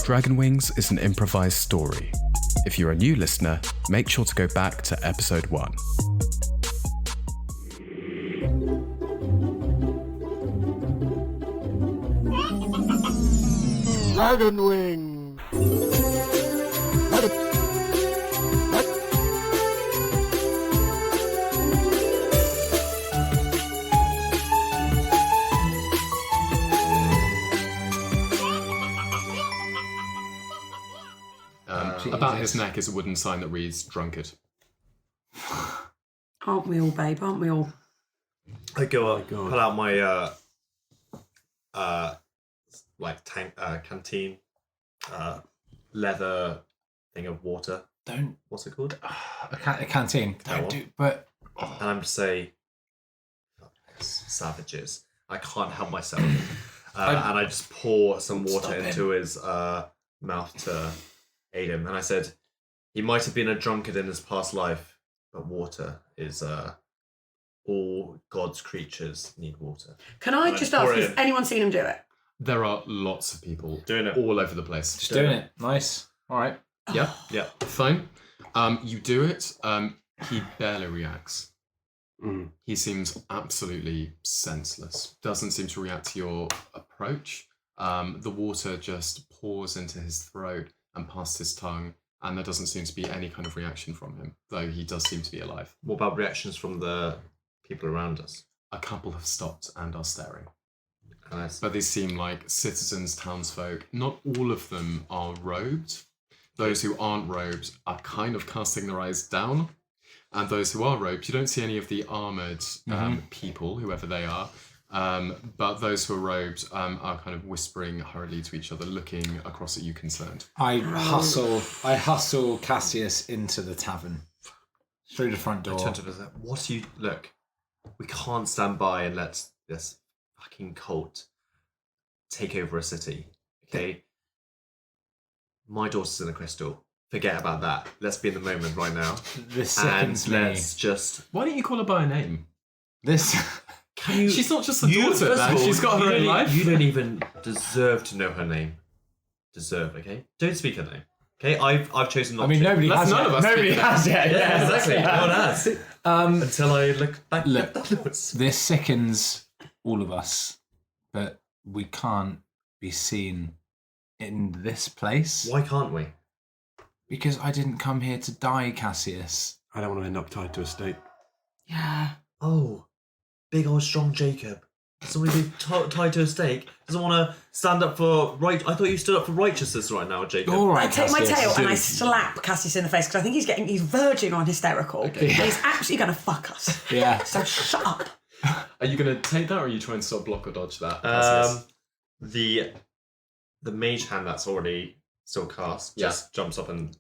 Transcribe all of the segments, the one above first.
Dragon Wings is an improvised story. If you're a new listener, make sure to go back to episode 1. Dragon Wing! About his neck is a wooden sign that reads drunkard. Aren't we all, babe? Aren't we all? I go up, pull out my canteen, leather thing of water. What's it called? A canteen. But and I'm to say, savages. I can't help myself. And I just pour some water into his mouth to aid him. And I said, he might have been a drunkard in his past life, but water is all God's creatures need water. Can I just ask, has anyone seen him do it? There are lots of people doing it all over the place. Just doing it. Nice. All right. Yeah. Fine. You do it. He barely reacts. He seems absolutely senseless. Doesn't seem to react to your approach. The water just pours into his throat and past his tongue, and there doesn't seem to be any kind of reaction from him, though he does seem to be alive. What about reactions from the people around us? A couple have stopped and are staring. Nice. But they seem like citizens, townsfolk. Not all of them are robed. Those who aren't robed are kind of casting their eyes down. And those who are robed, you don't see any of the armoured people, whoever they are. But those who are robed are kind of whispering hurriedly to each other, looking across at you concerned. I hustle Cassius into the tavern. Through the front door. I turn to him and say, what do you... Look, we can't stand by and let this fucking cult take over a city, okay? My daughter's in a crystal. Forget about that. Let's be in the moment right now. This sickens me. Let's just... Why don't you call her by a name? This... She's not just a daughter, man. She's got her own life. You don't even deserve to know her name. Okay? Don't speak her name. Okay? I've chosen not to. Nobody has none yet. of us. Nobody has yet. Yeah, exactly. No one has. Until I look back at the notes. This sickens all of us, but we can't be seen in this place. Why can't we? Because I didn't come here to die, Cassius. I don't want to end up tied to a stake. Yeah. Oh, big old strong Jacob. Somebody be tied to a stake. Doesn't want to stand up for right. I thought you stood up for righteousness right now, Jacob. All right, I take my Cassius. tail and I slap Cassius in the face because I think he's verging on hysterical. Okay. And he's actually going to fuck us. Yeah. So shut up. Are you going to take that, or are you trying to sort of block or dodge that? The mage hand that's already still cast just jumps up and...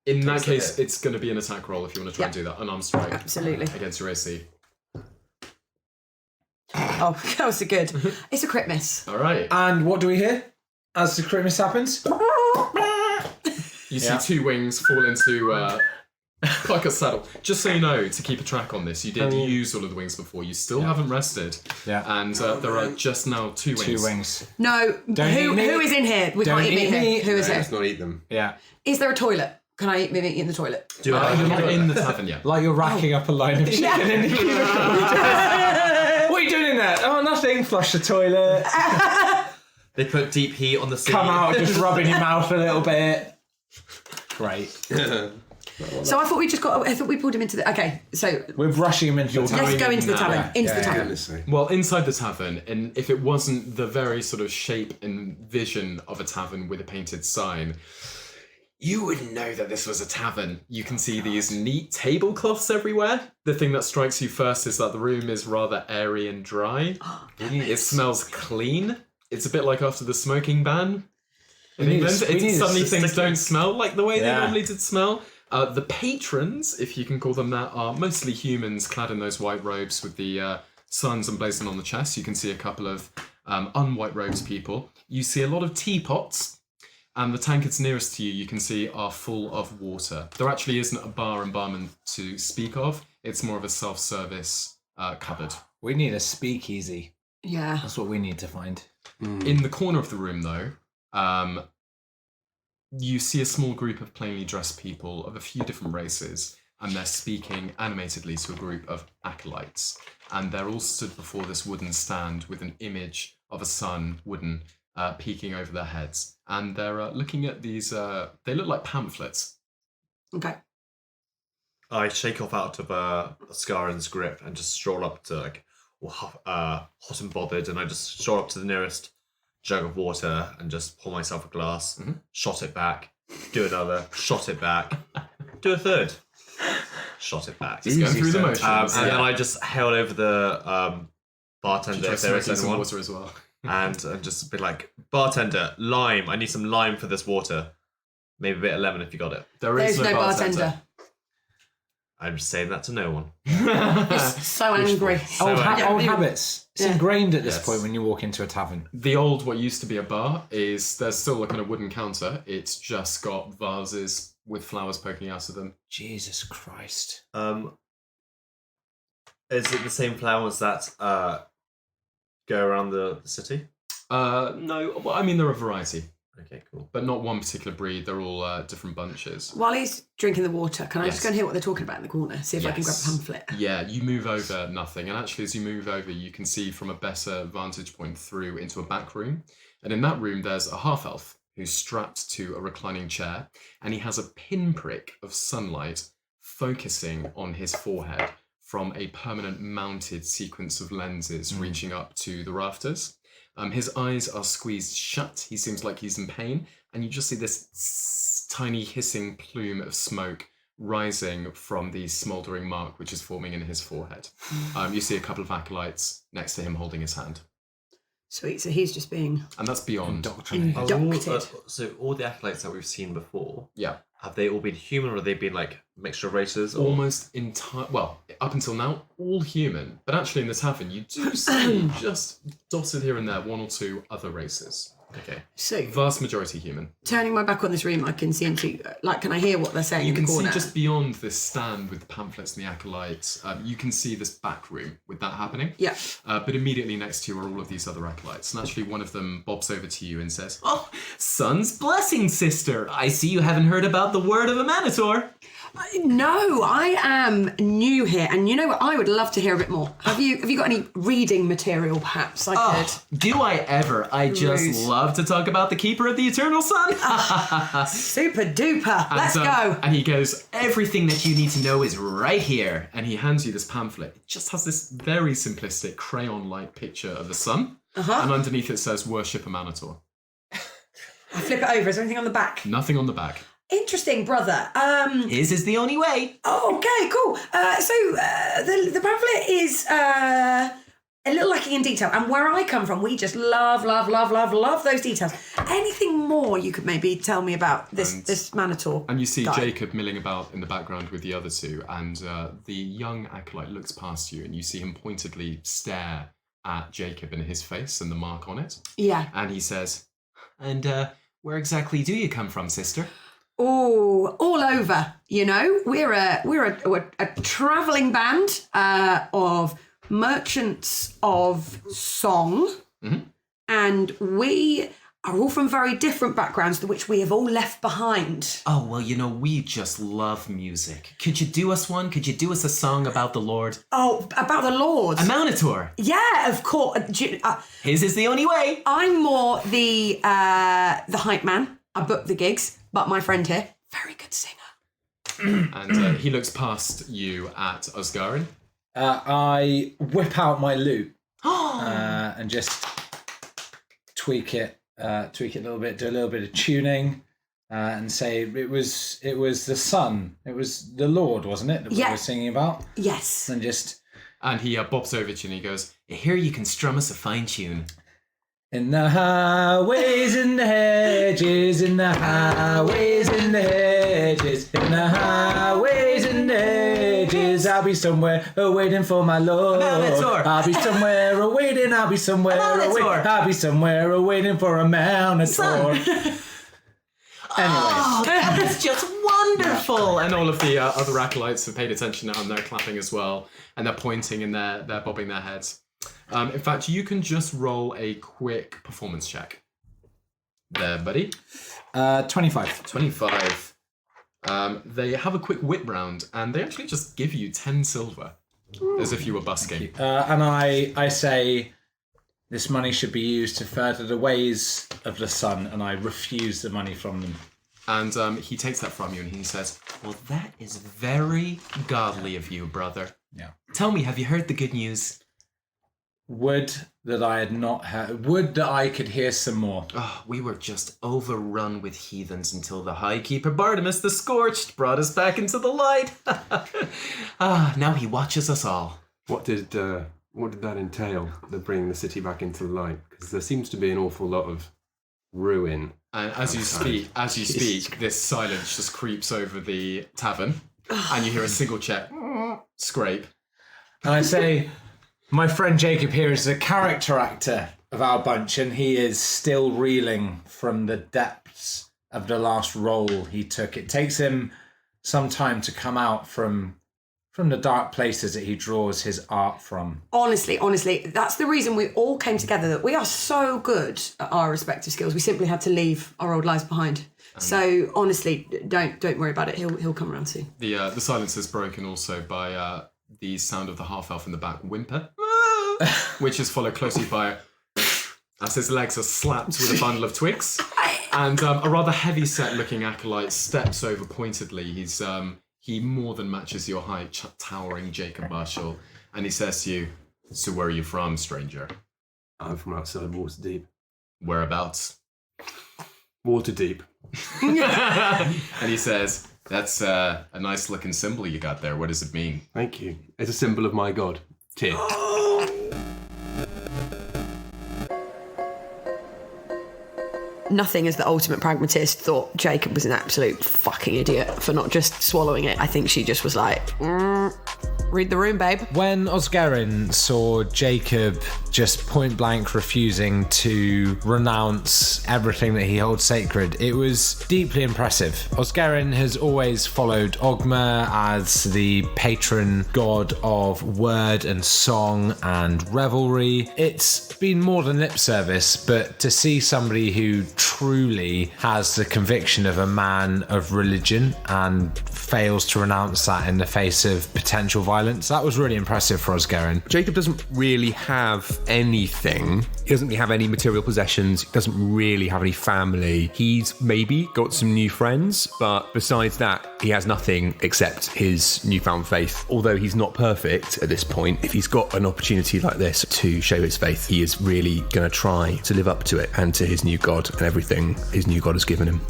In that case, it's going to be an attack roll if you want to try and do that. Unarmed strike. Absolutely. Against your AC. Oh, that was a good. It's a crit miss. All right. And what do we hear as the crit miss happens? You see two wings fall into like a saddle. Just so you know, to keep a track on this, you did use all of the wings before. You still haven't rested. Yeah. And there are just now two wings. 2 wings. No, who is in here? We can't eat meat here. Who is it? Let's not eat them. Yeah. Is there a toilet? Can I eat meat in the toilet? You're not in the tavern yet. Like you're racking up a line of chicken in the cubicle. What are you doing in there? Oh, nothing. Flush the toilet. They put deep heat on the seat. Come out, just rubbing your mouth a little bit. Great. So I thought we pulled him into the... Okay, so... We're rushing him into the tavern. Let's go into the tavern. Into the tavern. Well, inside the tavern, and if it wasn't the very sort of shape and vision of a tavern with a painted sign, you wouldn't know that this was a tavern. You can see these neat tablecloths everywhere. The thing that strikes you first is that the room is rather airy and dry. It smells clean. It's a bit like after the smoking ban in England. Suddenly things don't smell like the way they normally did smell. The patrons, if you can call them that, are mostly humans clad in those white robes with the suns emblazoned on the chest. You can see a couple of unwhite robed people. You see a lot of teapots. And the tankards nearest to you, you can see, are full of water. There actually isn't a bar and barman to speak of. It's more of a self-service cupboard. We need a speakeasy. Yeah. That's what we need to find. In the corner of the room, though, you see a small group of plainly dressed people of a few different races, and they're speaking animatedly to a group of acolytes. And they're all stood before this wooden stand with an image of a sun, wooden, peeking over their heads. And they're looking at these, they look like pamphlets. Okay. I shake off out of Scarin's grip and just stroll up to hot and bothered, and I just stroll up to the nearest jug of water and just pour myself a glass, shot it back, do another, shot it back, do a third, shot it back. Just going through the motions. And then I just hail over the bartender if there is some anyone, water as well. and just be like, bartender, lime. I need some lime for this water. Maybe a bit of lemon if you got it. There's no bartender. I'm just saying that to no one. It's so angry. Old habits. It's ingrained at this Yes. point when you walk into a tavern. The old, what used to be a bar, is there's still a kind of wooden counter. It's just got vases with flowers poking out of them. Jesus Christ. Is it the same flowers that go around the city? No, well, I mean, they're a variety, Okay, cool. but not one particular breed. They're all different bunches. While he's drinking the water, can I just Yes. go and hear what they're talking about in the corner? See if I can grab a Yes. pamphlet. Yeah, you move over nothing. And actually, as you move over, you can see from a better vantage point through into a back room. And in that room, there's a half-elf who's strapped to a reclining chair. And he has a pinprick of sunlight focusing on his forehead from a permanent mounted sequence of lenses reaching up to the rafters. His eyes are squeezed shut. He seems like he's in pain. And you just see this tiny hissing plume of smoke rising from the smouldering mark which is forming in his forehead. You see a couple of acolytes next to him holding his hand. Sweet, so he's just being... And that's beyond. Indoctrinated. Doctored. So all the acolytes that we've seen before, Yeah. have they all been human, or have they been like mixture of races? Or... Almost entire. Well, up until now, all human. But actually, in the tavern, you do see just dotted here and there one or two other races. Okay. So, Vast majority human. turning my back on this room, I can see into... Like, can I hear what they're saying You in can the see corner? just beyond this stand with the pamphlets and the acolytes. You can see this back room with that happening. Yeah. But immediately next to you are all of these other acolytes. And actually, one of them bobs over to you and says, "Oh, sun's blessing, sister. I see you haven't heard about the word of a Manitor." No, I am new here, and you know what? I would love to hear a bit more. Have you got any reading material, perhaps? I could. Do I ever? I just Rude. love to talk about the Keeper of the Eternal Sun. Super duper. Let's go. And he goes, "Everything that you need to know is right here." And he hands you this pamphlet. It just has this very simplistic crayon-like picture of the sun. And underneath it says, "Worship a Manitor." I flip it over. Is there anything on the back? Nothing on the back. Interesting, brother. His is the only way. Oh, okay, cool. So the pamphlet is a little lacking in detail, and where I come from, we just love those details. Anything more you could maybe tell me about this Manitor? And you see guy? Jacob milling about in the background with the other two, and the young acolyte looks past you, and you see him pointedly stare at Jacob and his face and the mark on it. Yeah. And he says, "And where exactly do you come from, sister?" Oh, all over. You know, we're a travelling band of merchants of song, and we are all from very different backgrounds, to which we have all left behind. "Oh, well, we just love music. Could you do us one? Could you do us a song about the Lord?" Oh, about the Lord. "A Manitor. Yeah, of course. His is the only way." I'm more the hype man. I book the gigs, but my friend here, very good singer. And he looks past you at Osgarin. I whip out my lute and just tweak it a little bit, do a little bit of tuning, and say it was the sun, it was the Lord, wasn't it? That we were singing about. Yes. And just And he bobs over to you and he goes, "Here you can strum us a fine tune." in the highways and the hedges, in the highways and the hedges, in the highways and the hedges, I'll be somewhere awaiting for my Lord. Manitor. I'll be somewhere awaiting, I'll be somewhere awaiting, I'll be somewhere awaiting for a Manitor. Anyways. That's just wonderful! And all of the other acolytes have paid attention now and they're clapping as well. And they're pointing and they're bobbing their heads. In fact, you can just roll a quick performance check. there, buddy. 25. 25. They have a quick wit round, and they actually just give you 10 silver, as if you were busking. And I say this money should be used to further the ways of the sun, and I refuse the money from them. And he takes that from you, and he says, "Well, that is very godly of you, brother. Yeah. Tell me, have you heard the good news?" Would that I had not heard. Would that I could hear some more. Oh, we were just overrun with heathens until the High Keeper Bartimus the Scorched brought us back into the light. Now he watches us all. What did that entail? The bringing the city back into the light? Because there seems to be an awful lot of ruin. And as you speak, this silence just creeps over the tavern, and you hear a single check scrape. And I say, my friend Jacob here is the character actor of our bunch, and he is still reeling from the depths of the last role he took. It takes him some time to come out from the dark places that he draws his art from. Honestly, that's the reason we all came together, that we are so good at our respective skills. We simply had to leave our old lives behind. So honestly, don't worry about it. He'll come around soon. The silence is broken also by the sound of the half-elf in the back whimper, which is followed closely by as his legs are slapped with a bundle of twigs. And a rather heavy-set looking acolyte steps over pointedly. He more than matches your height, towering Jacob Marshall. And he says to you, "So where are you from, stranger?" I'm from outside Waterdeep. Whereabouts? Waterdeep. And he says, "That's a nice looking symbol you got there. What does it mean?" Thank you. It's a symbol of my god, Tyr. Nothing as the ultimate pragmatist thought Jacob was an absolute fucking idiot for not just swallowing it. I think she just was like, read the room, babe. When Oscarin saw Jacob just point blank refusing to renounce everything that he holds sacred, it was deeply impressive. Oscarin has always followed Ogma as the patron god of word and song and revelry. It's been more than lip service, but to see somebody who truly has the conviction of a man of religion and fails to renounce that in the face of potential violence, that was really impressive for Oscarin. Jacob doesn't really have anything. He doesn't really have any material possessions. He doesn't really have any family. He's maybe got some new friends, but besides that, he has nothing except his newfound faith. Although he's not perfect at this point, if he's got an opportunity like this to show his faith, he is really going to try to live up to it and to his new god and everything his new god has given him.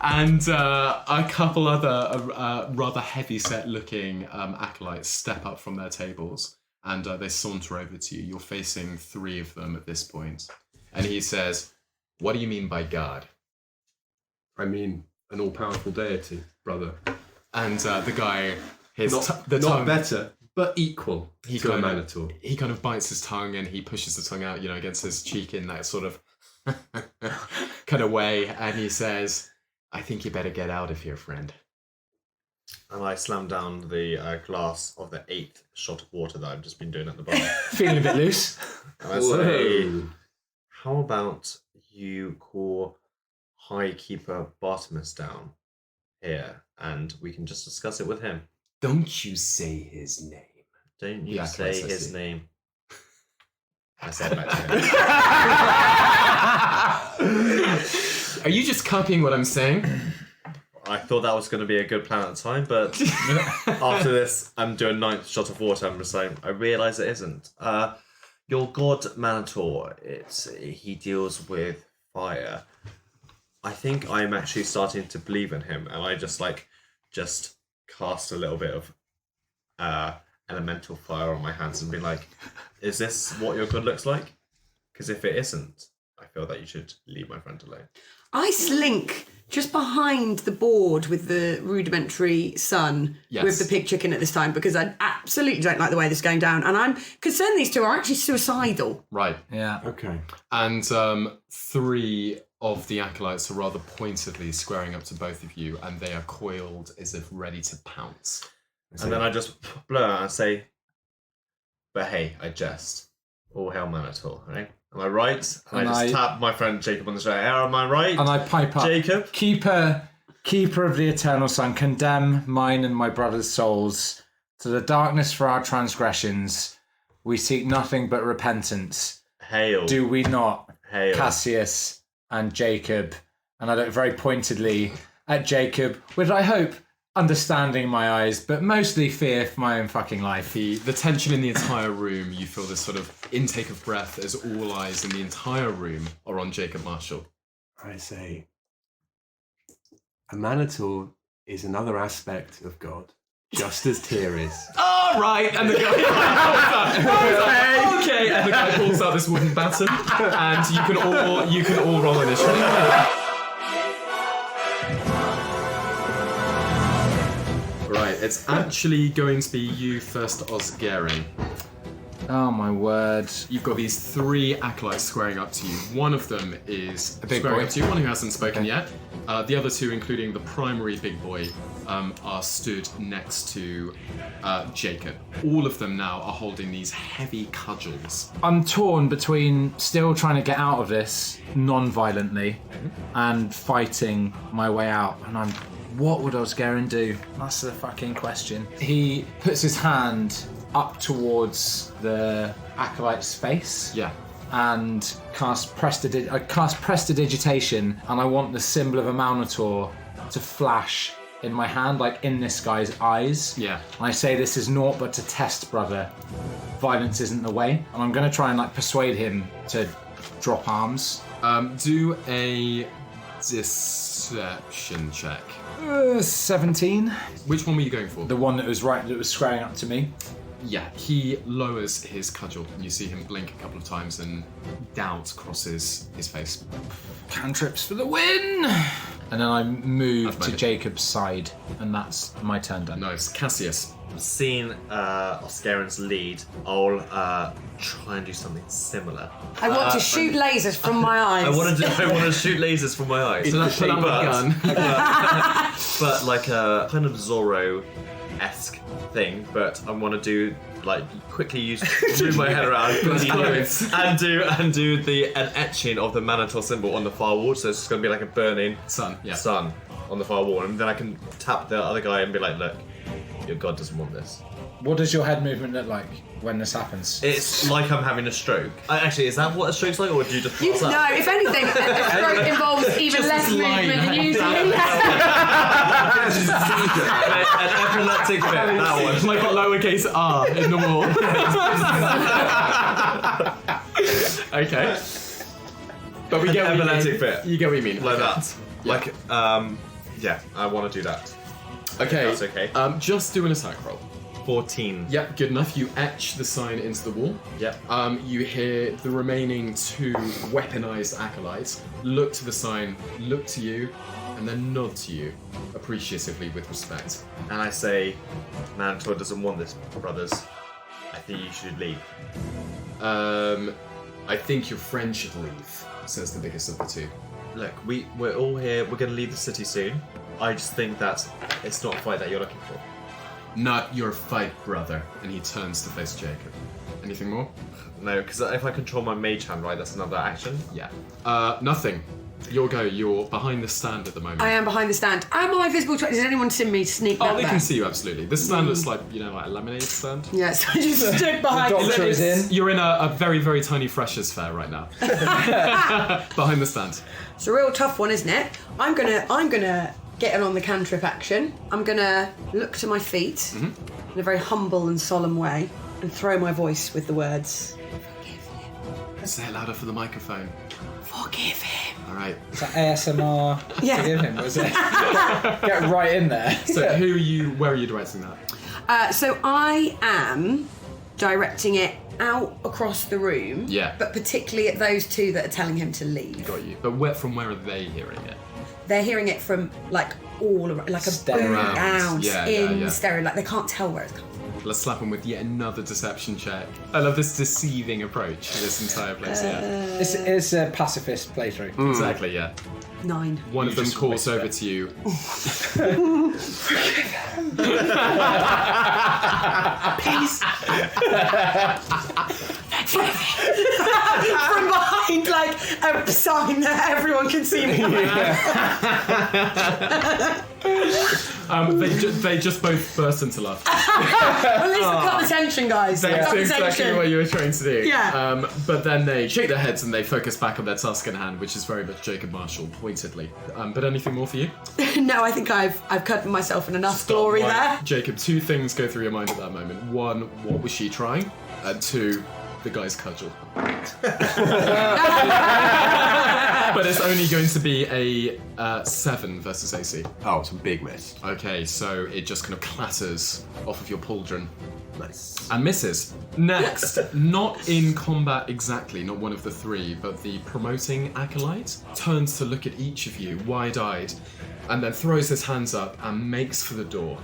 And a couple other rather heavy-set looking acolytes step up from their tables, and they saunter over to you. You're facing three of them at this point. And he says, "What do you mean by God?" I mean, an all-powerful deity, brother. And the guy, Not better, but equal to a Minotaur. He kind of bites his tongue and he pushes the tongue out, against his cheek in that sort of kind of way. And he says, "I think you better get out of here, friend." And I slam down the glass of the 8th shot of water that I've just been doing at the bar. Feeling a bit loose. And I say, how about you call High Keeper Bartimus down here and we can just discuss it with him? Don't you say his name. Don't you Yeah, say Christ, I his see. name. I said back to him. Are you just copying what I'm saying? I thought that was going to be a good plan at the time, but after this, I'm doing 9th shot of water. I'm just like, I realise it isn't. Your god Manator, he deals with fire. I think I'm actually starting to believe in him, and I just cast a little bit of elemental fire on my hands and be like, is this what your god looks like? Because if it isn't, I feel that you should leave my friend alone. I slink just behind the board with the rudimentary sun Yes. with the pig chicken at this time, because I absolutely don't like the way this is going down. And I'm concerned these two are actually suicidal. Right. Yeah. Okay. And three of the acolytes are rather pointedly squaring up to both of you, and they are coiled as if ready to pounce. And then I just blur and say, but hey, I jest. All hail Manator, right? Am I right? And I I- just tap my friend Jacob on the shoulder. Am I right? And I pipe up, Jacob? Keeper of the eternal sun, condemn mine and my brother's souls to the darkness for our transgressions. We seek nothing but repentance. Hail. Do we not, Hail. Cassius and Jacob? And I look very pointedly at Jacob, with, I hope, understanding in my eyes, but mostly fear for my own fucking life. The tension in the entire room, you feel this sort of intake of breath as all eyes in the entire room are on Jacob Marshall. I say, a Manitou is another aspect of God, just as Tyr is. Oh, right, and the guy okay, and the guy pulls out this wooden baton, and you can all roll initiative. Right, it's actually going to be you first, Osgaren. Oh my word. You've got these 3 acolytes squaring up to you. One of them is big squaring boy. up to you, one who hasn't spoken yet. The other 2, including the primary big boy, are stood next to Jacob. All of them now are holding these heavy cudgels. I'm torn between still trying to get out of this non-violently and fighting my way out. And what would Osgaren do? That's the fucking question. He puts his hand up towards the acolyte's face. Yeah. And cast prestidigitation, and I want the symbol of a Minotaur to flash in my hand, like in this guy's eyes. Yeah. And I say, this is naught but to test, brother. Violence isn't the way. And I'm going to try and persuade him to drop arms. Do a deception check. 17. Which one were you going for? The one that was squaring up to me. Yeah, he lowers his cudgel, and you see him blink a couple of times, and doubt crosses his face. Cantrips for the win! And then I move That's to made it. Jacob's side, and that's my turn done. Nice. Cassius. Seeing Oscaren's lead, I'll try and do something similar. I want to shoot lasers from my eyes. I want to shoot lasers from my eyes. So that's pull out my gun. But like a kind of Zorro-esque thing, but I want to do quickly move my head around and do an etching of the Minotaur symbol on the far wall. So it's just going to be like a burning Sun. Yeah. sun on the far wall, and then I can tap the other guy and be like, "Look, your god doesn't want this." What does your head movement look like when this happens? It's like I'm having a stroke. Actually, is that what a stroke's like, or do you just pass out? No, if anything, a stroke involves even less movement than usually. An epileptic fit, that one. Like a lowercase r in the wall. Okay. But we get what you Epileptic mean. fit. You get what you mean. Like Okay. that. Like, yeah, I want to do that. Okay. That's okay. Just do an attack roll. 14. Yep, good enough. You etch the sign into the wall. Yep. You hear the remaining 2 weaponized acolytes look to the sign, look to you, and then nod to you appreciatively with respect. And I say, Minotaur doesn't want this, brothers. I think you should leave. I think your friend should leave, says the biggest of the 2. Look, we're all here. We're going to leave the city soon. I just think that it's not a fight that you're looking for. Not your fight, brother. And he turns to face Jacob. Anything more? No, because if I control my mage hand, right, that's another action. Yeah. Nothing. Your go. You're behind the stand at the moment. I am behind the stand. Am I visible to... Does anyone see me sneak Oh, back they there? can see you, absolutely. This stand looks like, like a lemonade stand. Yes, I just stood behind The doctor is in. You're in a very, very tiny Freshers fair right now. Behind the stand. It's a real tough one, isn't it? I'm gonna get in on the cantrip action. I'm gonna look to my feet in a very humble and solemn way and throw my voice with the words, "Forgive him. Say it louder for the microphone. Forgive him." All right. Is that ASMR? Yeah. Forgive him, was it? Get right in there. So where are you directing that? So I am directing it out across the room. Yeah. But particularly at those 2 that are telling him to leave. Got you. But from where are they hearing it? They're hearing it from all around, like a Stereo. boom out Yeah. stereo. Like they can't tell where it's coming from. Let's slap him with yet another deception check. I love this deceiving approach to this entire place. It's a pacifist playthrough. Exactly. Yeah. 9. One of them just calls whisper. over to you. From behind need like a sign that everyone can see me. They just both burst into laughter. At least cut the tension, guys. That's Cut the exactly tension. what you were trying to do. Yeah. But then they shake their heads and they focus back on their task in hand, which is very much Jacob Marshall, pointedly. But anything more for you? No, I think I've covered myself in enough glory there. Jacob, two things go through your mind at that moment. One, what was she trying? And two, the guy's cudgel. But it's only going to be a 7 versus AC. Oh, it's a big miss. Okay, so it just kind of clatters off of your pauldron. Nice. And misses. Next, not in combat exactly, not one of the three, but the promoting acolyte turns to look at each of you, wide-eyed, and then throws his hands up and makes for the door.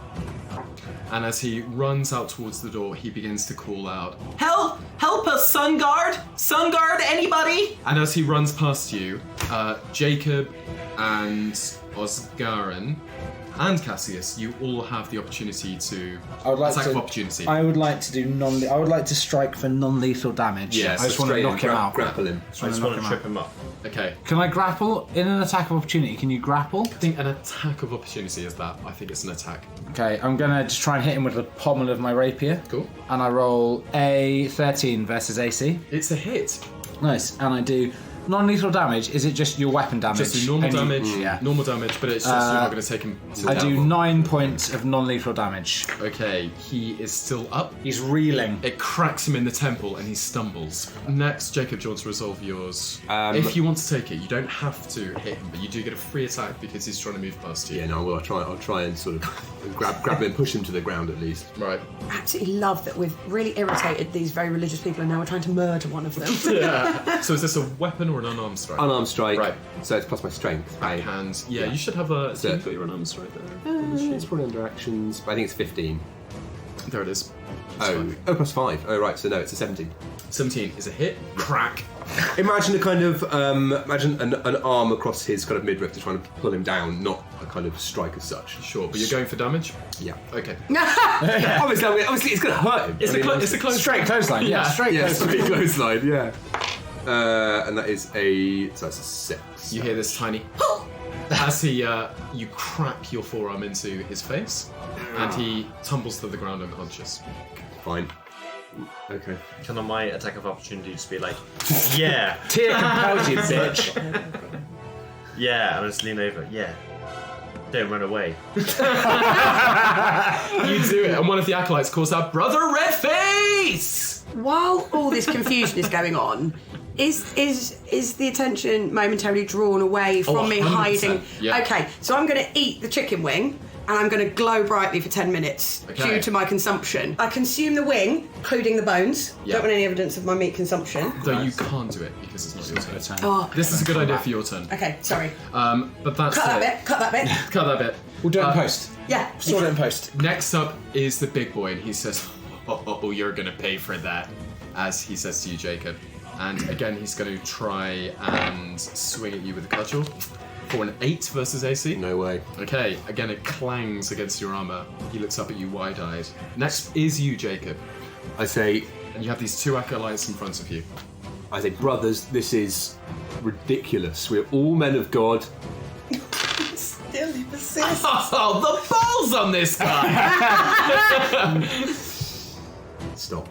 And as he runs out towards the door, he begins to call out, Help! Help us, Sun Guard! Sun Guard, anybody? and as he runs past you, Jacob and Osgarin and Cassius, you all have the opportunity to attack of opportunity. I would like to do I would like to strike for non-lethal damage. Yes, I just want to knock him out. Grapple him. I just want to trip him up. Okay. Can I grapple in an attack of opportunity? Can you grapple? I think an attack of opportunity is that. I think it's an attack. Okay, I'm gonna just try and hit him with the pommel of my rapier. Cool. And I roll a 13 versus AC. It's a hit. Nice. And I do non-lethal damage. Is it just your weapon damage? Just do normal Any- damage. Yeah. Normal damage, but it's just you're not going to take him to I the do downfall. 9 points of non-lethal damage. Okay, he is still up. He's reeling. It cracks him in the temple and he stumbles. Next, Jacob, do you want to resolve yours? If you want to take it, you don't have to hit him, but you do get a free attack because he's trying to move past you. Yeah, no, well, I'll try and sort of grab him and push him to the ground at least. Right. Absolutely love that we've really irritated these very religious people and now we're trying to murder one of them. Yeah. So is this a weapon or an unarmed strike? Unarmed strike. Right. So it's plus my strength. Backhand. Yeah, you should have a... So So- you've got your unarmed strike there. It's probably under actions, but I think it's 15. There it is. Oh, plus 5. Oh, right, so no, it's a 17. 17 is a hit. Crack. Imagine a kind of, imagine an arm across his kind of midriff to try and pull him down, not a kind of strike as such. Sure, but you're going for damage? Yeah. Okay. Obviously, it's going to hurt him. It's a close Straight clothesline. Yeah. Straight Yeah, clothesline. straight clothesline, yeah. And that is so that's a 6. You hear this tiny as he you crack your forearm into his face and he tumbles to the ground unconscious. Fine. Okay. Can my attack of opportunity just be like, yeah, Tear compelled you, bitch. yeah, and I just lean over, yeah. Don't run away. You do it, and one of the acolytes calls out, Brother Redface! While all this confusion is going on, is the attention momentarily drawn away from me 100%, hiding? yeah. Okay, so I'm going to eat the chicken wing and I'm going to glow brightly for 10 minutes Okay. due to my consumption. I consume the wing, including the bones. Yeah. Don't want any evidence of my meat consumption. Though you can't do it because it's not your turn. Oh, This is a good idea for your turn. okay, sorry. But that's Cut that it. bit, cut that bit. Cut that bit. We'll do it in post. Yeah. Sort it in post. Next up is the big boy, and he says, oh, you're gonna pay for that, as he says to you, Jacob. And again, he's going to try and swing at you with a cudgel for an 8 versus AC. No way. Okay, again, it clangs against your armor. He looks up at you wide-eyed. Next is you, Jacob, I say, and you have these 2 acolytes in front of you. brothers, this is ridiculous. We're all men of God. Still he persists. Oh, the balls on this guy! Stop.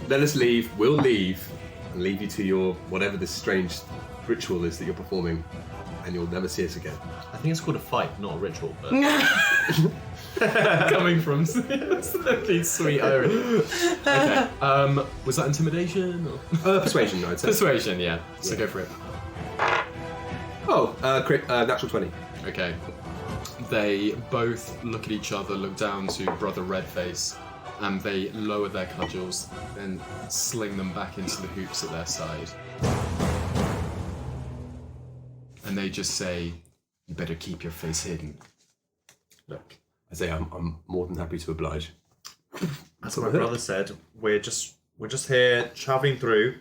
Let us leave. We'll leave. And leave you to your whatever this strange ritual is that you're performing. And you'll never see us again. I think it's called a fight, not a ritual. But Coming from the sweet irony. Okay, was that intimidation? Or? Persuasion, I'd say. Persuasion, yeah. So go for it. Oh, natural 20. Okay. They both look at each other, look down to Brother Redface, and they lower their cudgels, then sling them back into the hoops at their side. And they just say, "You better keep your face hidden." Look, I say I'm more than happy to oblige. as my brother said, we're just here traveling through,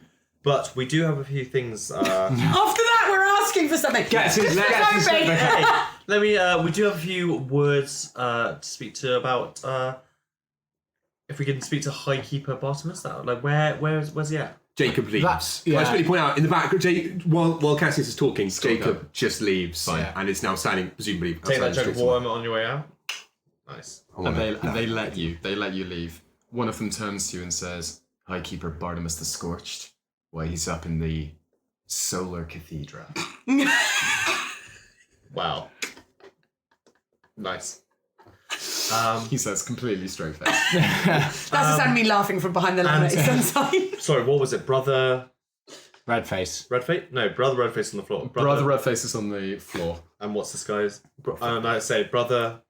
but we do have a few things. After that, we're asking for something. Hey, let me. We do have a few words to speak to about. If we can speak to High Keeper Bartimus, that where's he at? Jacob leaves. That's- Can I just yeah. really point out in the back, while Cassius is talking, Jacob just leaves Fine. and is now standing presumably Take outside that the jug streets. of water on your way out. Nice. And they let you leave. One of them turns to you and says, Highkeeper Bartimus the Scorched. Why, he's up in the Solar Cathedral. Wow. Nice. He says, completely straight face. That's the sound of me laughing from behind the laminated sunshine. Sorry, what was it? Brother Redface. Redface? No, Brother Redface on the floor. Brother Redface is on the floor. And what's this guy's? No, say Brother.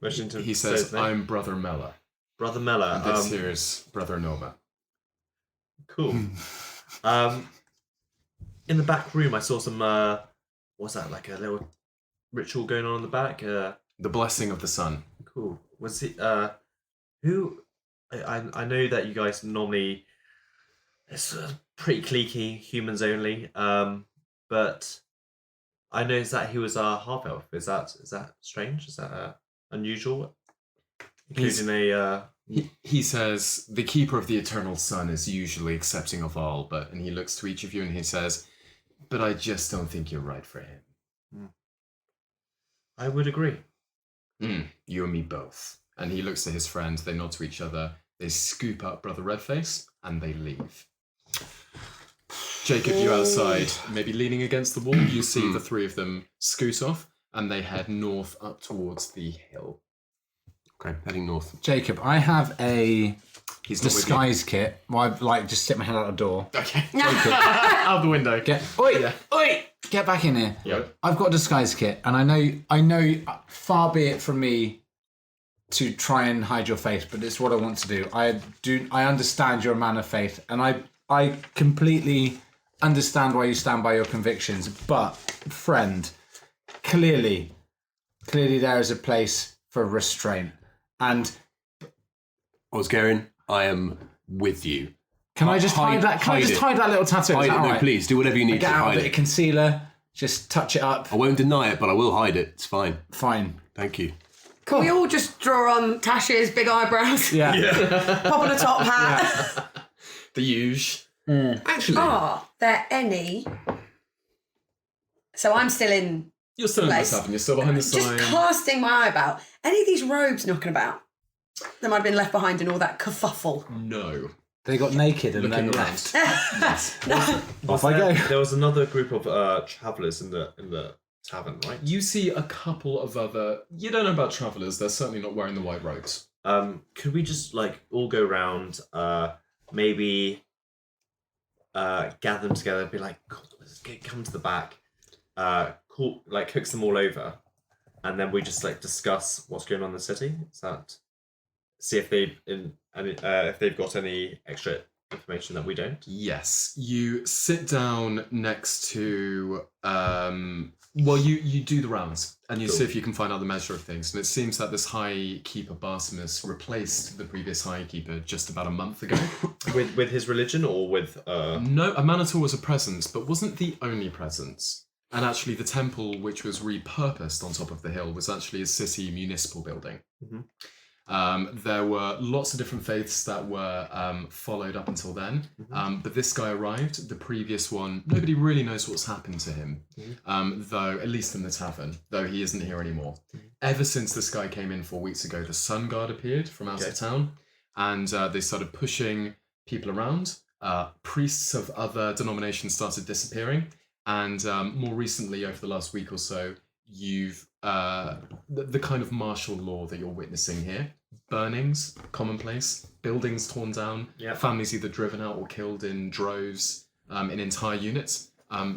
He says, I'm Brother Mella. Brother Mella. And this here is Brother Noma. Cool. In the back room, I saw some. What's that? Like a little ritual going on in the back. The Blessing of the Sun. Cool. Was it? Who? I know that you guys normally. It's pretty cliquey, humans only. But I noticed that he was a half elf. Is that strange? Is that unusual? Including He says, the Keeper of the Eternal Sun is usually accepting of all, and he looks to each of you and he says, but I just don't think you're right for him. I would agree. You and me both. And he looks to his friend, they nod to each other, they scoop up Brother Redface, and they leave. Jacob, you outside, maybe leaning against the wall, you see the three of them scoot off, and they head north up towards the hill. Okay, heading north. Jacob, I have a He's not with you. disguise kit. Well, I like just stick my head out the door. Okay. Out the window. Oi, get back in here. Yeah. I've got a disguise kit, and I know. Far be it from me to try and hide your face, but it's what I want to do. I understand you're a man of faith, and I completely understand why you stand by your convictions. But friend, clearly there is a place for restraint. And Osgarian, I am with you. can I just hide that? Can I just hide that little tattoo? Hide Is it, that no, alright? please, do whatever you need Get to out a hide bit of it. concealer. Just touch it up. I won't deny it, but I will hide it. It's fine. Fine. Thank you. Can we all just draw on Tasha's big eyebrows? Yeah. Pop on a top hat. The huge. Actually, Are there any... So I'm still in... You're still in Place. this and you're still behind the Just sign. casting my eye about. Any of these robes knocking about that might have been left behind in all that kerfuffle? No. They got naked and Looking then around. left. Off I go. There was another group of travellers in the tavern, right? You see a couple of other... You don't know about travellers. They're certainly not wearing the white robes. Could we just all go around, maybe gather them together and be like, cool, let's come to the back, cool, hooks them all over, and then we just discuss what's going on in the city. Is that see if they've got any extra information that we don't? Yes. You sit down next to... you do the rounds and you see if you can find out the measure of things. And it seems that this High Keeper Bartimus replaced the previous High Keeper just about a month ago. with his religion or with No, a Manitou was a presence, but wasn't the only presence. And actually the temple, which was repurposed on top of the hill, was actually a city municipal building. There were lots of different faiths that were followed up until then. But this guy arrived, the previous one, nobody really knows what's happened to him, though, at least in the tavern, though he isn't here anymore. Ever since this guy came in 4 weeks ago, the Sun Guard appeared from out of town, and they started pushing people around. Priests of other denominations started disappearing, and more recently, over the last week or so, you've the kind of martial law that you're witnessing here. Burnings, commonplace. Buildings torn down. Families either driven out or killed in droves, in entire units.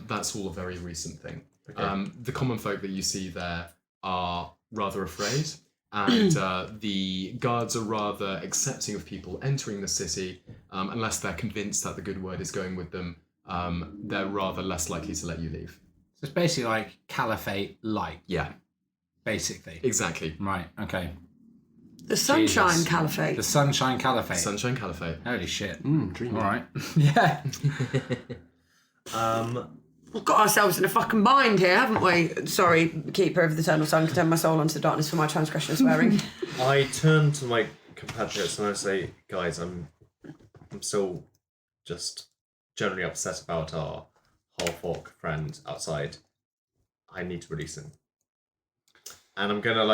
That's all a very recent thing. The common folk that you see there are rather afraid, and the guards are rather accepting of people entering the city, unless they're convinced that the good word is going with them. They're rather less likely to let you leave. So it's basically like Caliphate light. Yeah, Basically. exactly. Right, okay. The Sunshine Jesus. Caliphate. The Sunshine Caliphate. Sunshine Caliphate. Holy shit. dreamy. All right. Yeah. We've got ourselves in a fucking bind here, haven't we? Sorry, Keeper of the Eternal Sun, condemn my soul unto the darkness for my transgression of swearing. I turn to my compatriots and I say, guys, I'm still just generally upset about our half-orc friend outside, I need to release him. And I'm gonna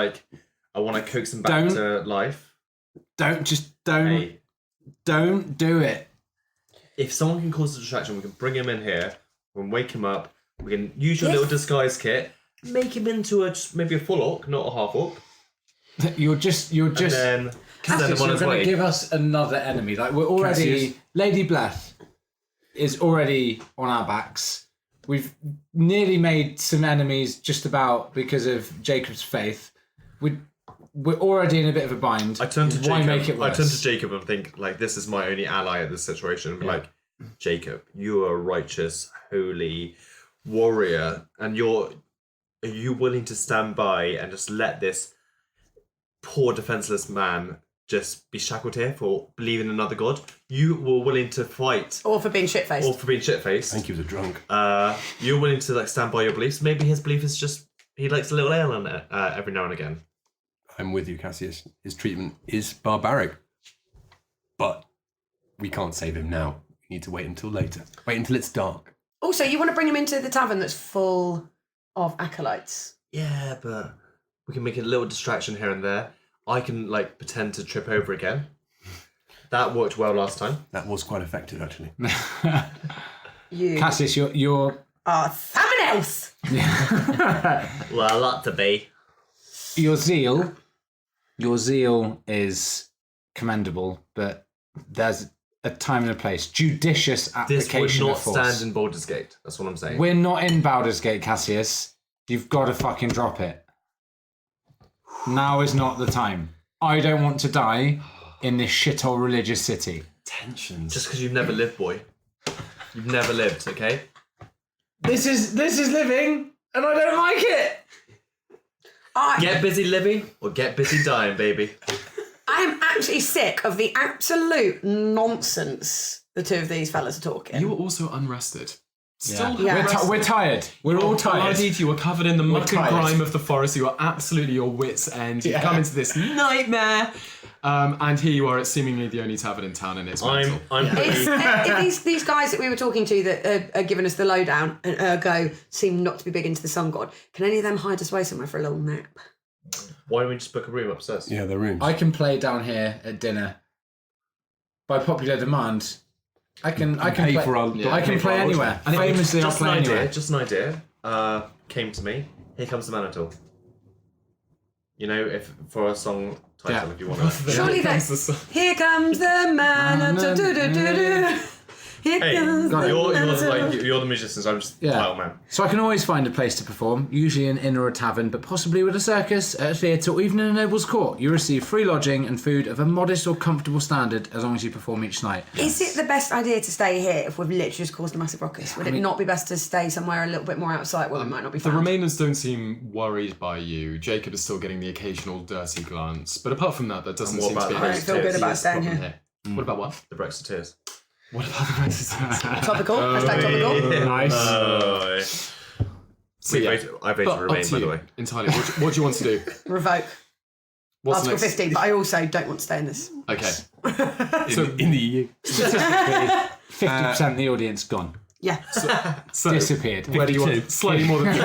I want to coax him back to life. Don't do it. If someone can cause a distraction, we can bring him in here. We can wake him up. We can use your little disguise kit, make him into maybe a full orc, not a half orc. You're just. And then send him on his going way. to give us another enemy. Like we're already. Lady Bleth is already on our backs. We've nearly made some enemies just about because of Jacob's faith. We're already in a bit of a bind. I turn to Why Jacob. make it worse? I turn to Jacob and think this is my only ally at this situation. Jacob, you are a righteous, holy warrior, and are you willing to stand by and just let this poor defenseless man just be shackled here for believing in another god? You were willing to fight, Or for being shit-faced. I think he was a drunk. You're willing to stand by your beliefs. Maybe his belief is just he likes a little ale on it every now and again. I'm with you, Cassius. His treatment is barbaric. But we can't save him now. We need to wait until later. Wait until it's dark. Also, you want to bring him into the tavern that's full of acolytes. Yeah, but we can make a little distraction here and there. I can pretend to trip over again. That worked well last time. That was quite effective, actually. Cassius, you're someone else. Well, I like to be. Your zeal is commendable, but there's a time and a place. Judicious application This would not of force. stand in Baldur's Gate. That's what I'm saying. We're not in Baldur's Gate, Cassius. You've got to fucking drop it. Now is not the time. I don't want to die in this shithole religious city. Tensions. Just because you've never lived, boy. You've never lived, okay? This is living, and I don't like it. Get busy living or get busy dying, baby. I am actually sick of the absolute nonsense the two of these fellas are talking. You were also unrested. Still Yeah. We're tired. We're all tired. Bloodied, you were covered in the muck and tired. grime of the forest. You are absolutely your wits' end. You've come into this nightmare. And here you are at seemingly the only tavern in town, and it's mental. If these guys that we were talking to that are giving us the lowdown and ergo seem not to be big into the sun god, can any of them hide us away somewhere for a little nap? Why don't we just book a room upstairs? Yeah, the rooms. I can play down here at dinner. By popular demand, I can pay play. for our- I can play anywhere. Famously, I'll Just an play idea. anywhere. Just an idea. Came to me. Here comes the Manitou. If for a song title, if you want to. Surely here comes the man. Here Hey, comes the you're the musicians. I'm just the title man. So I can always find a place to perform, usually an inn or a tavern, but possibly with a circus, a theatre, or even in a noble's court. You receive free lodging and food of a modest or comfortable standard as long as you perform each night. Is it the best idea to stay here if we've literally just caused a massive ruckus? Would it not be best to stay somewhere a little bit more outside where we might not be The found? Remainers don't seem worried by you. Jacob is still getting the occasional dirty glance, but apart from that, that doesn't what seem to be about a I don't feel good about staying problem here. What about what? The Brexiteers. What about the Brexit? Topical. Hashtag topical. Nice. I voted to remain, by the way. Entirely. What do you want to do? Revoke. What's the Article next? 15, but I also don't want to stay in this. Okay. in the EU. 50% of the audience gone. Yeah. So, Disappeared. where do you want? Slightly more than 50.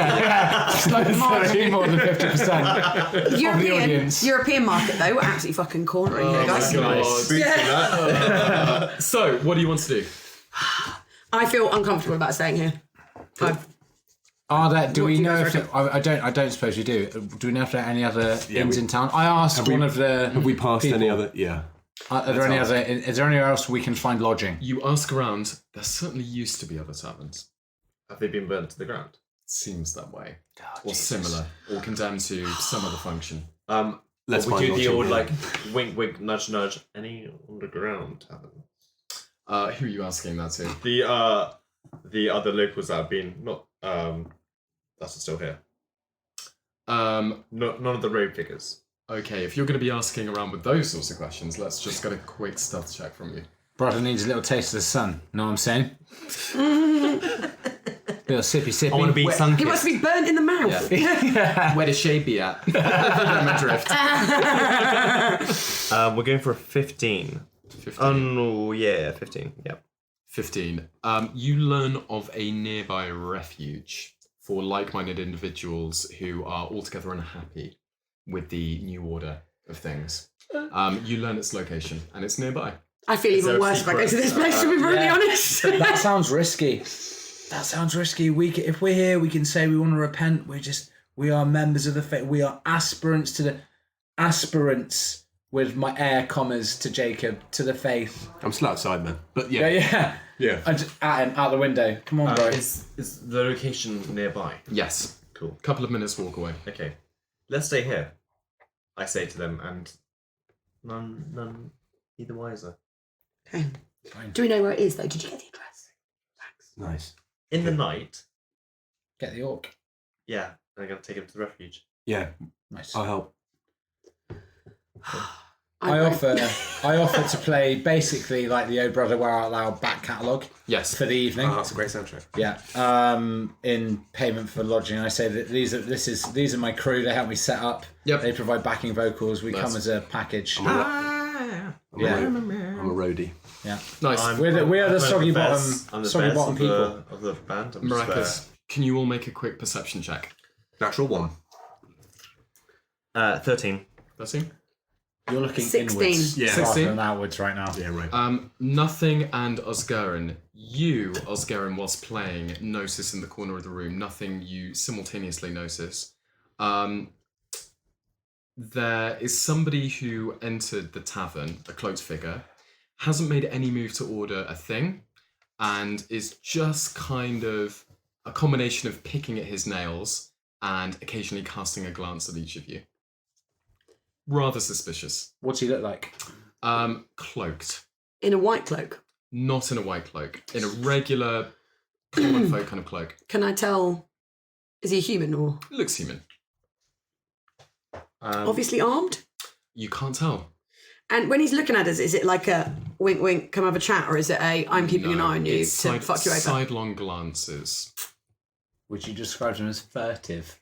Marginally more than 50%. European market, though, we're absolutely fucking cornering here, guys. So, what do you want to do? I feel uncomfortable about staying here. Are there? Do What we do you know guys if I don't suppose we do. Do we know if there are any other inns in town? I asked one of the. Have we passed people. any other? Yeah. Are there any other? Is there anywhere else we can find lodging? You ask around. There certainly used to be other taverns. Have they been burnt to the ground? Seems that way. Or similar. Or condemned to some other function. Let's we find do the lodging old here. wink wink nudge nudge. Any underground tavern? Who are you asking that to? The other locals that have been not that's still here. None of the road figures. Okay, if you're going to be asking around with those sorts of questions, let's just get a quick stealth check from you. Brother needs a little taste of the sun. Know what I'm saying? Little sippy sippy. I want to be sun He wants to be burnt in the mouth. Where does shade be at? Adrift. We're going for a 15. 15. Oh no, yeah, 15. Yep. 15. You learn of a nearby refuge for like-minded individuals who are altogether unhappy with the new order of things. You learn its location, and it's nearby. I feel even worse if I go to this place, to be brutally honest. That sounds risky. That sounds risky. If we're here, we can say we want to repent. We are members of the faith. We are aspirants with my air commas to Jacob to the faith. I'm still outside, man. But Yeah. And just at him out the window. Come on, bro. Is the location nearby? Yes. Cool. Couple of minutes walk away. Okay. Let's stay here, I say to them, and none either wiser. Okay. Do we know where it is, though? Did you get the address? Thanks. nice. In the night, Get the orc. yeah, I'm going to take him to the refuge. Yeah, Nice. I'll help. I offer to play basically like the Oh Brother Where Art Thou back catalogue Yes. for the evening. That's a great soundtrack. Yeah. In payment for lodging, I say that these are my crew. They help me set up. Yep. They provide backing vocals. We Nice. come as a package. I'm a roadie. Yeah. Nice. We are the I'm soggy the bottom, best- I'm the soggy best bottom of people. of the band. I'm Maracas, can you all make a quick perception check? Natural 1. 13. 13? You're looking 16. inwards, Yeah. rather 16. than outwards right now. Yeah, right. Nothing and Osgarin. You, Osgarin, whilst playing, notice in the corner of the room. Nothing you simultaneously notice. There is somebody who entered the tavern, a cloaked figure, hasn't made any move to order a thing, and is just kind of a combination of picking at his nails and occasionally casting a glance at each of you. Rather suspicious. What's he look like? Cloaked. In a white cloak. Not in a white cloak. In a regular common folk kind of cloak. Can I tell? Is he human or Looks human. obviously armed? You can't tell. And when he's looking at us, is it like a wink, wink, come have a chat, or is it a I'm keeping an No, eye on you to it's fuck you over? sidelong glances. Would you describe him as furtive?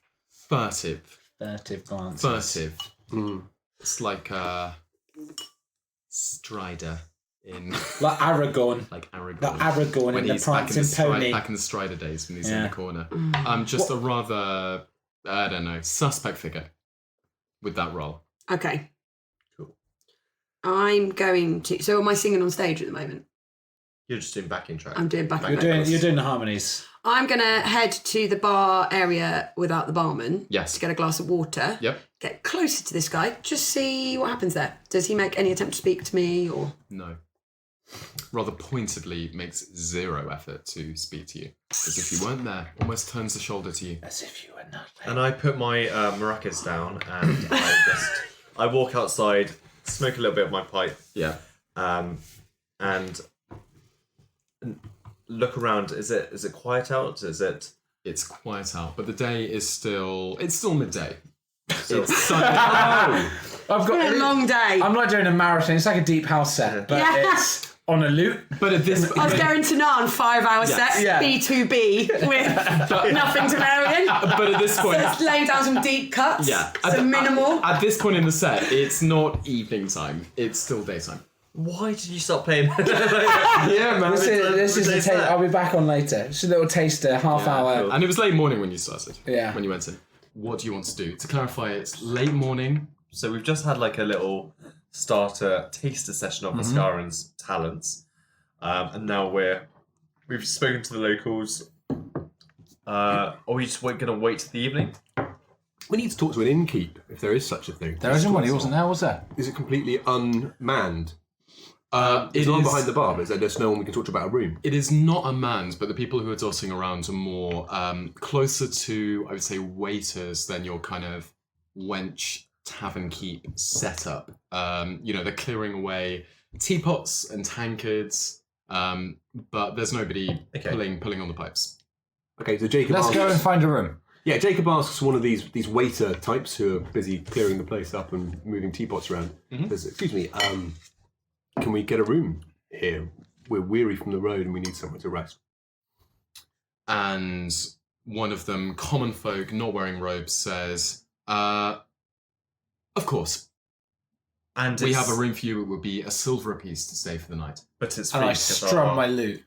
Furtive. Furtive glances. Furtive. It's like Strider in Like Aragorn. like Aragorn. The Aragorn in the Prancing Pony. back in the Strider days when he's in Yeah. the corner. Just a rather I don't know, suspect figure with that role. Okay. Cool. I'm going to. So am I singing on stage at the moment? You're just doing backing track. I'm doing backing You're doing the harmonies. I'm going to head to the bar area without the barman. Yes. To get a glass of water. Yep. Get closer to this guy. Just see what happens there. Does he make any attempt to speak to me or? No. Rather pointedly makes zero effort to speak to you. As if you weren't there. Almost turns the shoulder to you. As if you were nothing. And I put my maracas down and I walk outside, smoke a little bit of my pipe, Yeah. and look around. Is it quiet out? Is it? It's quiet out, but the day is still midday. Still- It's sunny. I've got It's been a long day. I'm not doing a marathon. It's like a deep house set, but Yeah. it's on a lute. But at this I was going to Narn 5-hour sets, Yeah. B2B, with nothing to vary in. but at this point Let's lay down some deep cuts. yeah. Some minimal. At this point in the set, it's not evening time. It's still daytime. Why did you stop playing? Yeah, man. This is a taste. I'll be back on later. It's a little taster, half hour. And it was late morning when you started. Yeah. When you went in. What do you want to do? To clarify, it's late morning. So we've just had like a little starter taster session of Mascaran's talents, and now we've spoken to the locals. Are we just going to wait till the evening? We need to talk to an innkeep, if there is such a thing. There isn't one. He wasn't there, was there? Is it completely unmanned? It There's one is- behind the bar, but is there just no one we can talk to about a room? It is not unmanned, but the people who are dotting around are more closer to, I would say, waiters than your kind of wench tavern keep setup. They're clearing away teapots and tankards, but there's nobody Okay. pulling on the pipes. Okay, so Jacob Let's asks, go and find a room. Yeah, Jacob asks one of these waiter types who are busy clearing the place up and moving teapots around. Says, excuse me, can we get a room here? We're weary from the road and we need somewhere to rest. And one of them, common folk, not wearing robes, says, of course. And We have a room for you. It would be a silver apiece to stay for the night. but it's And free I because strum our- my lute.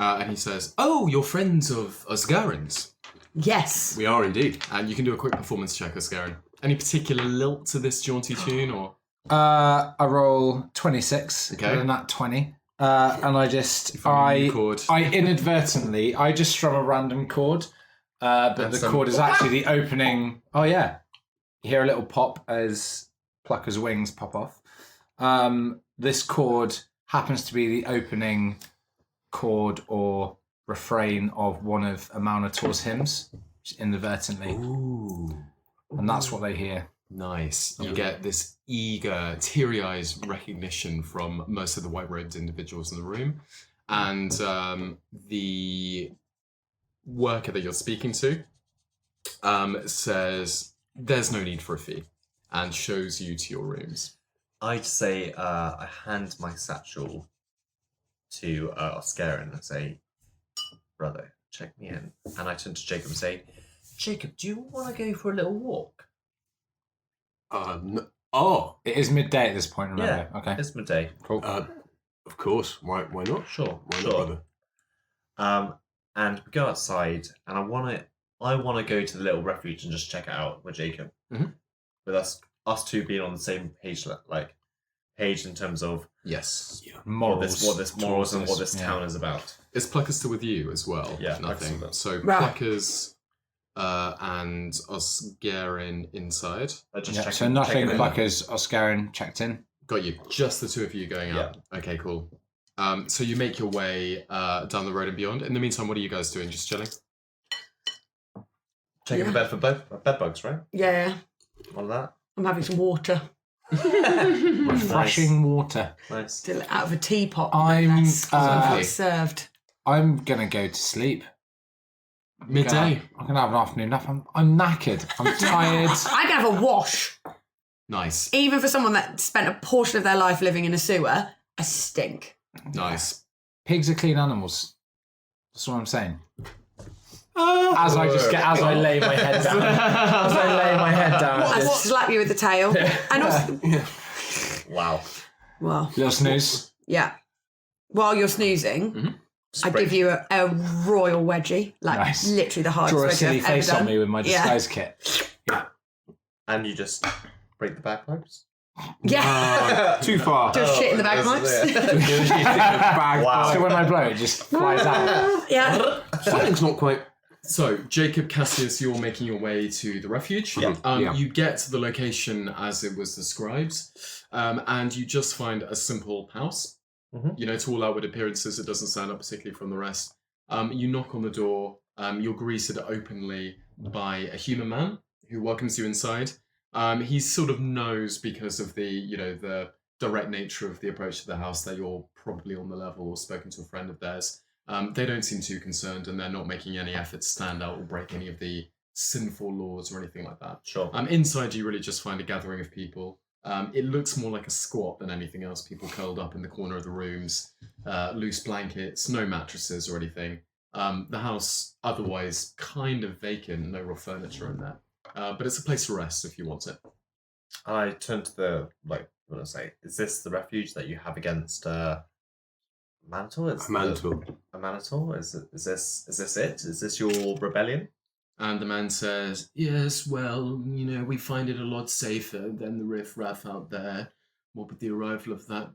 And he says, "Oh, you're friends of Osgaren's." Yes. We are indeed. And you can do a quick performance check, Osgaren. Any particular lilt to this jaunty tune, or? I roll 26. Okay. And that 20. And I just, chord. I inadvertently, I just strum a random chord, but And the some- chord is actually the opening. Oh yeah, you hear a little pop as Plucker's wings pop off. This chord happens to be the opening chord or refrain of one of Amalnator's hymns, just inadvertently, and that's what they hear. Nice. You get this eager, teary-eyed recognition from most of the white-robed individuals in the room. And the worker that you're speaking to says, "There's no need for a fee," and shows you to your rooms. I'd say I hand my satchel to Oscarin and say, "Brother, check me in." And I turn to Jacob and say, "Jacob, do you want to go for a little walk?" Oh, It is midday at this point, remember? Yeah. Okay. It's midday. Cool. of course. Why not? Sure. Why sure. not, brother? And we go outside, and I want to go to the little refuge and just check it out with Jacob. Mhm. With us two being on the same page, page in terms of Yes. Morals. what this morals and what towards this yeah. town is about. Is Plucker still with you as well? Yeah, Nothing. Plucker's So Right. Plucker's and Osgaren inside. Just Yeah, check so it- nothing check it in. Plucker's Oscarin checked in. Got you. Just the two of you going out. Okay, cool. So you make your way down the road and beyond. In the meantime, what are you guys doing? Just chilling? Checking the bed for bed bugs, right? Yeah. All of that. I'm having some water. Refreshing water. Nice. Still out of a teapot. I'm, Not served. I'm gonna go to sleep. Midday. I'm gonna have an afternoon nap. I'm knackered. I'm tired. I can have a wash. Nice. Even for someone that spent a portion of their life living in a sewer, I stink. Nice. Pigs are clean animals. That's what I'm saying. As I lay my head down. As I lay my head down. I just- slap you with the tail. And also, Wow. well, Little snooze. yeah. While you're snoozing, I give you a royal wedgie, like Nice. literally the hardest Draw a wedgie silly I've ever face done. on me with my Yeah. disguise kit. And you just break the bagpipes? Yeah. Too far. Just shit in the bagpipes. Wow. So when I blow, it just flies out. Yeah. Something's not quite. So, Jacob, Cassius, you're making your way to the refuge. Yeah. You get to the location as it was described, and you just find a simple house. Mhm. You know, to all outward appearances, it doesn't stand up particularly from the rest. You knock on the door. You're greeted openly by a human man who welcomes you inside. He sort of knows, because of the direct nature of the approach to the house, that you're probably on the level or spoken to a friend of theirs. They don't seem too concerned, and they're not making any effort to stand out or break any of the sinful laws or anything like that. Sure. Inside, you really just find a gathering of people. It looks more like a squat than anything else. People curled up in the corner of the rooms, loose blankets, no mattresses or anything. The house otherwise kind of vacant, no real furniture in there. But it's a place to rest if you want it. I turn to the, what do I say? Is this the refuge that you have against Mantle? Mantle. A Manitou? Is this it? Is this your rebellion? And the man says, "Yes, well, we find it a lot safer than the riffraff out there. What with the arrival of that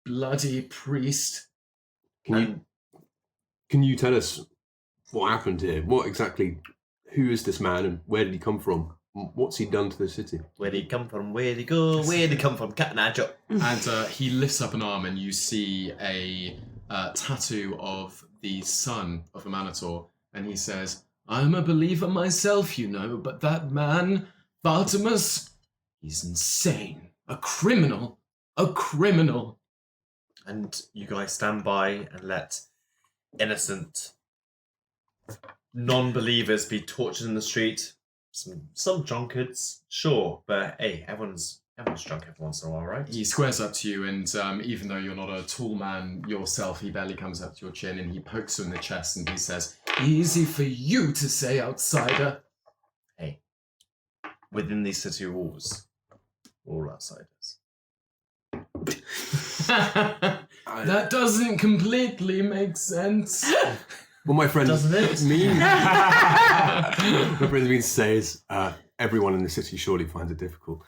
bloody priest." Can you tell us what happened here? What exactly? Who is this man, and where did he come from? What's he done to the city? Where'd he come from? Where'd he go? Where'd he come from? Cat and Adjo. And he lifts up an arm, and you see a tattoo of the son of a Manator. And he says, "I'm a believer myself, but that man, Bartimus, he's insane. A criminal. A criminal." And you guys stand by and let innocent non-believers be tortured in the street. Some drunkards, sure, but hey, everyone's drunk every once in a while, right? He squares up to you, and even though you're not a tall man yourself, he barely comes up to your chin, and he pokes you in the chest, and he says, "Easy for you to say, outsider." Hey, within these city walls, we're all outsiders. That doesn't completely make sense. Well, my friend Doesn't it? mean my friend mean says everyone in the city surely finds it difficult.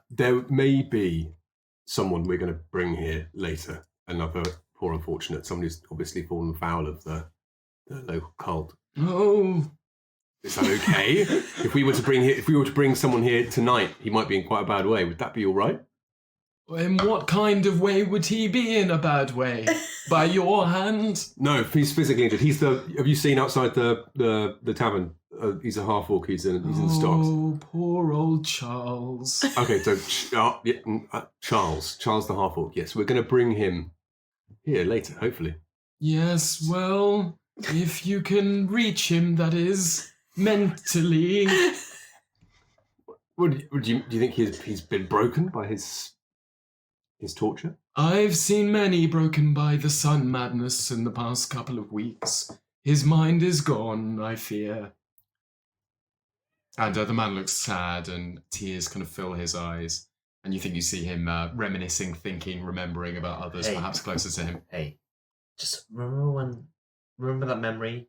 There may be someone we're going to bring here later. Another poor unfortunate, somebody who's obviously fallen foul of the local cult. Oh, Is that okay? If we were to bring someone here tonight, he might be in quite a bad way. Would that be all right? in what kind of way would he be in a bad way? By your hand? No, he's physically injured. Have you seen outside the tavern? He's a half orc. He's in the stocks. Oh, poor old Charles. Okay, so Charles the half orc. Yes, we're going to bring him here later, hopefully. Yes, well, if you can reach him, that is, mentally. Do you think he's been broken by his torture? I've seen many broken by the sun madness in the past couple of weeks. His mind is gone, I fear. And the man looks sad and tears kind of fill his eyes. And you think you see him reminiscing, thinking, remembering about others perhaps closer to him. Hey, just remember that memory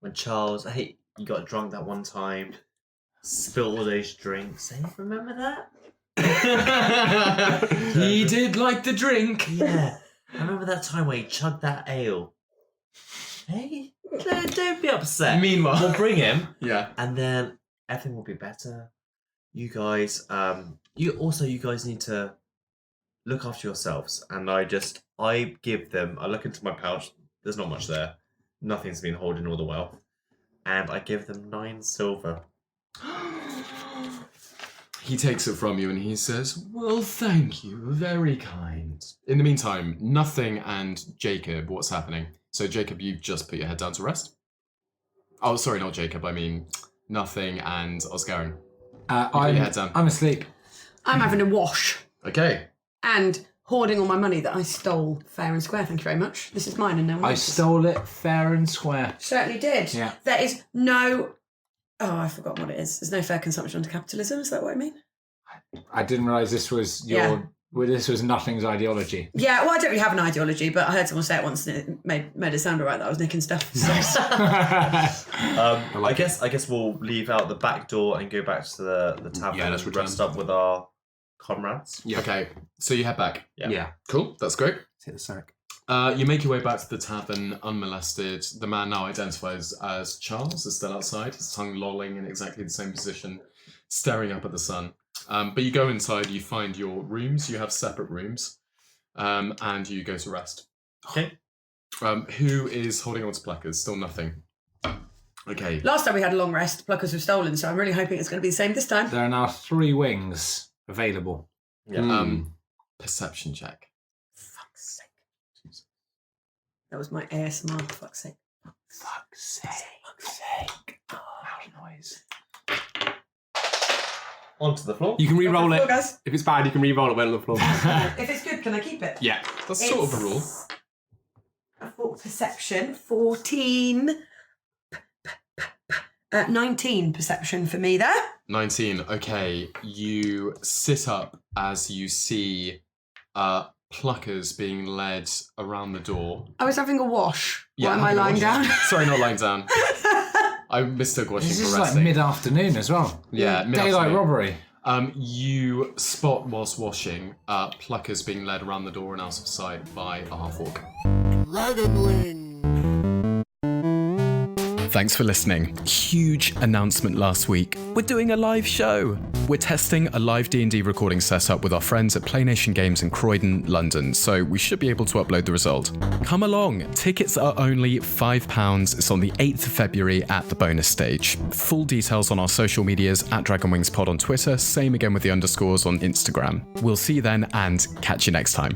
when Charles, you got drunk that one time, spilled all those drinks. Hey, remember that? He did like the drink. Yeah, I remember that time where he chugged that ale. Hey, don't be upset. Meanwhile, we'll bring him. Yeah. And then everything will be better. You guys, you guys need to look after yourselves. And I give them, I look into my pouch, there's not much there. Nothing's been holding all the wealth. And I give them 9 silver. He takes it from you and he says, well, thank you, very kind. In the meantime, Nothing and Jacob, what's happening? So Jacob, you just put your head down to rest? Oh, sorry, not Jacob, I mean Nothing and Oscarin. Put your head down. I'm asleep. I'm having a wash Okay. and hoarding all my money that I stole fair and square. Thank you very much. This is mine and no one I else's. stole it fair and square. Certainly did. Yeah. There is no... Oh, I forgot what it is. There's no fair consumption under capitalism. Is that what I mean? I didn't realise this was this was Nothing's ideology. Yeah, well, I don't really have an ideology, but I heard someone say it once and it made it sound alright that I was nicking stuff. So. I guess we'll leave out the back door and go back to the tavern Yeah, let's and return. rest up with our comrades. Yeah. Okay, so you head back. Yeah. Cool, that's great. Let's hit the sack. You make your way back to the tavern unmolested. The man now identifies as Charles is still outside, his tongue lolling in exactly the same position, staring up at the sun. But you go inside, you find your rooms, you have separate rooms, and you go to rest. Okay. Who is holding on to placards? Still Nothing. Okay. Last time we had a long rest, pluckers were stolen, so I'm really hoping it's going to be the same this time. There are now 3 wings available. Yeah. Perception check. Fuck's sake. That was my ASMR, for fuck's sake. Fuck's sake. Loud noise. Onto the floor. You can re-roll Floor, it. guys. If it's bad, you can re-roll it when on the floor. If it's good, can I keep it? Yeah. That's sort of a rule. For perception, 14. 19 perception for me there. 19. Okay, you sit up as you see pluckers being led around the door. I was having a wash. Yeah, Why am I having a lying wash. down? Sorry, not lying down. I mistook washing This for is like resting. mid-afternoon as well. Yeah, Daylight mid-afternoon. robbery. You spot whilst washing pluckers being led around the door and out of sight by a half-orc. Thanks for listening. Huge announcement last week. We're doing a live show. We're testing a live D&D recording setup with our friends at Play Nation Games in Croydon, London, so we should be able to upload the result. Come along. Tickets are only £5. It's on the 8th of February at the bonus stage. Full details on our social medias at DragonWingsPod on Twitter, same again with the underscores on Instagram. We'll see you then and catch you next time.